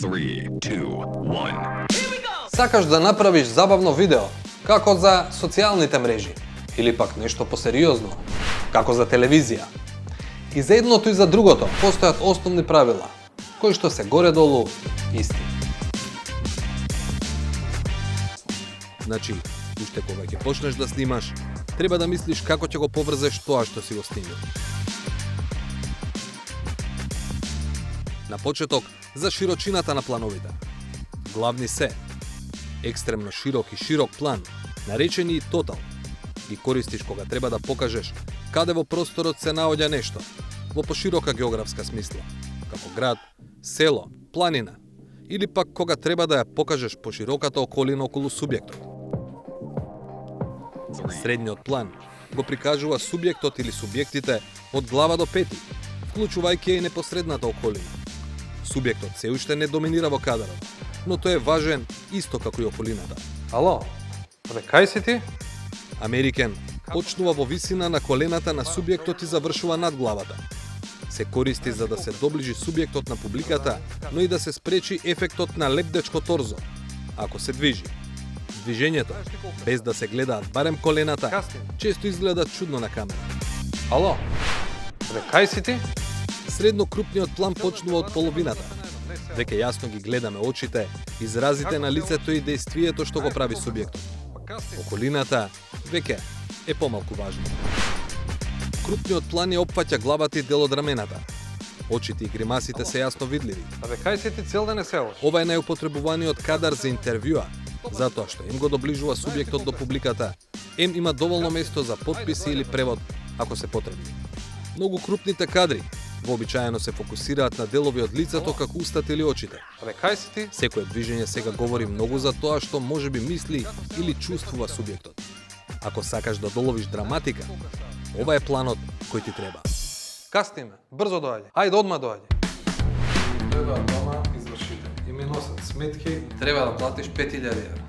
3, 2, 1. Сакаш да направиш забавно видео, како за социјалните мрежи, или пак нешто посериозно, како за телевизија. И за едното и за другото постојат основни правила, кои што се горе-долу исти. Значи, уште кога ќе почнеш да снимаш, треба да мислиш како ќе го поврзеш тоа што си го снимил. На почеток, за широчината на плановите. Главни се екстремно широк и широк план, наречени и тотал, ги користиш кога треба да покажеш каде во просторот се наоѓа нешто, во поширока географска смисла, како град, село, планина, или пак кога треба да ја покажеш пошироката околина околу субјектот. Средниот план го прикажува субјектот или субјектите од глава до пети, вклучувајќи и непосредната околина. Субјектот се уште не доминира во кадарот, но тој е важен исто како и околината. Ало, кај си ти? Америкен почнува во висина на колената на субјектот и завршува над главата. Се користи за да се доближи субјектот на публиката, но и да се спречи ефектот на лепдечко торзо, ако се движи. Движењето, без да се гледаат барем колената, често изгледа чудно на камера. Ало, кај си ти? Средно крупниот план почнува од половината. Веќе јасно ги гледаме очите, изразите на лицето и действието што го прави субјектот. Околината веќе е помалку важна. Крупниот план ја опфаќа главата и дел од рамената. Очите и гримасите се јасно видливи. Кај си ти цел ден е село? Ова е најупотребуваниот кадар за интервјуа, затоа што им го доближува субјектот до публиката, има доволно место за потписи или превод, ако се потребни. Многу крупните кадри вообичаено се фокусираат на делови од лицето како устата или очите. Кај си ти? Секое движење сега говори многу за тоа што можеби мисли или чувствува субјектот. Ако сакаш да доловиш драматика, ова е планот кој ти треба. Касниме, брзо доаѓа. Ајде, одма доаѓа. Дојдоа дома, извршите. И ми носат сметки, треба да платиш 5000 евра.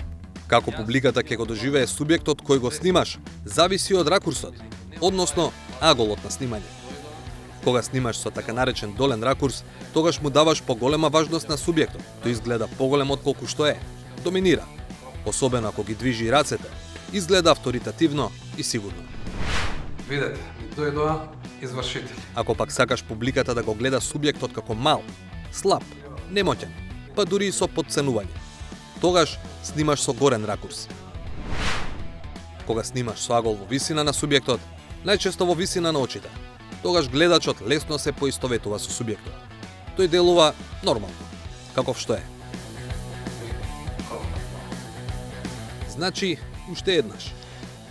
Како публиката ќе го доживее субјектот кој го снимаш, зависи од ракурсот, односно аголот на снимање. Кога снимаш со така наречен долен ракурс, тогаш му даваш поголема важност на субјектот. Тој изгледа поголем отколку што е. Доминира. Особено ако ги движи рацете, изгледа авторитативно и сигурно. Видете, ми дојдоа извршители. Ако пак сакаш публиката да го гледа субјектот како мал, слаб, немоќен, па дури и со подценување, тогаш снимаш со горен ракурс. Кога снимаш со агол во висина на субјектот, најчесто во висина на очите, тогаш гледачот лесно се поистоветува со субјектот. Тој делува нормално, каков што е. Значи, уште еднаш,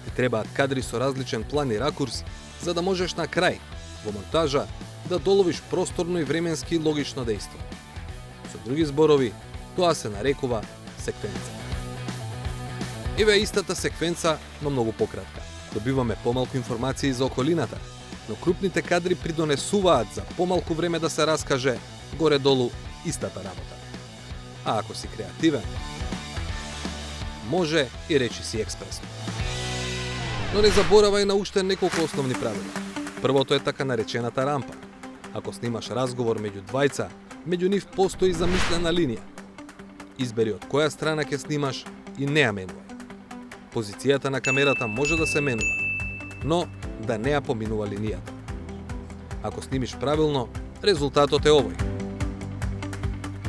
ти требаат кадри со различен план и ракурс, за да можеш на крај, во монтажа, да доловиш просторно и временски логично дејство. Со други зборови, тоа се нарекува секвенца. Еве истата секвенца, но многу пократка. Добиваме помалку информации за околината, но крупните кадри придонесуваат за помалку време да се раскаже горе-долу истата работа. А ако си креативен, може и речи си експресно. Но не заборавај на уште неколку основни правила. Првото е така наречената рампа. Ако снимаш разговор меѓу двајца, меѓу нив постои замислена линија. Избери од која страна ќе снимаш и не ја менувај. Позицијата на камерата може да се менува, но да не ја поминува линијата. Ако снимиш правилно, резултатот е овој.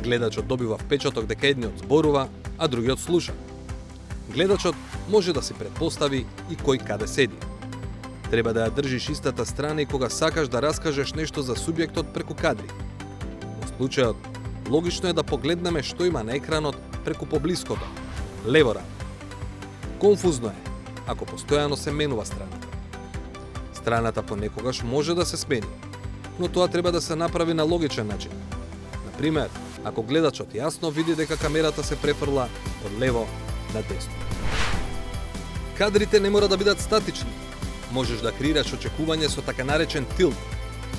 Гледачот добива впечаток дека едниот зборува, а другиот слуша. Гледачот може да си претпостави и кој каде седи. Треба да ја држиш истата страна и кога сакаш да раскажеш нешто за субјектот преку кадри. Во случајот, логично е да погледнеме што има на екранот преку поблиското, лево рамо. Конфузно е, ако постојано се менува страната. Страната понекогаш може да се смени, но тоа треба да се направи на логичен начин. Например, ако гледачот јасно види дека камерата се префрла од лево на десно. Кадрите не мора да бидат статични. Можеш да креираш очекување со така наречен тилт,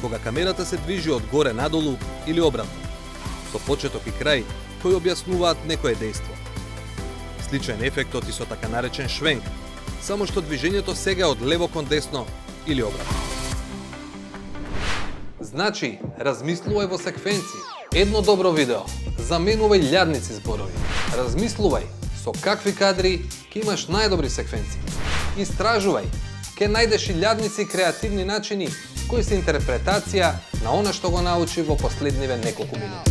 кога камерата се движи од горе надолу или обратно, со почеток и крај кои објаснуваат некое дејство. Сличен ефектот и со така наречен швенк, само што движењето сега од лево кон десно или обратно. Значи, размислувај во секвенци. Едно добро видео Заменувај љадници зборови. Размислувај со какви кадри ќе имаш најдобри секвенции. Истражувај, ќе најдеш и љадници креативни начини кои се интерпретација на она што го научи во последниве неколку минути.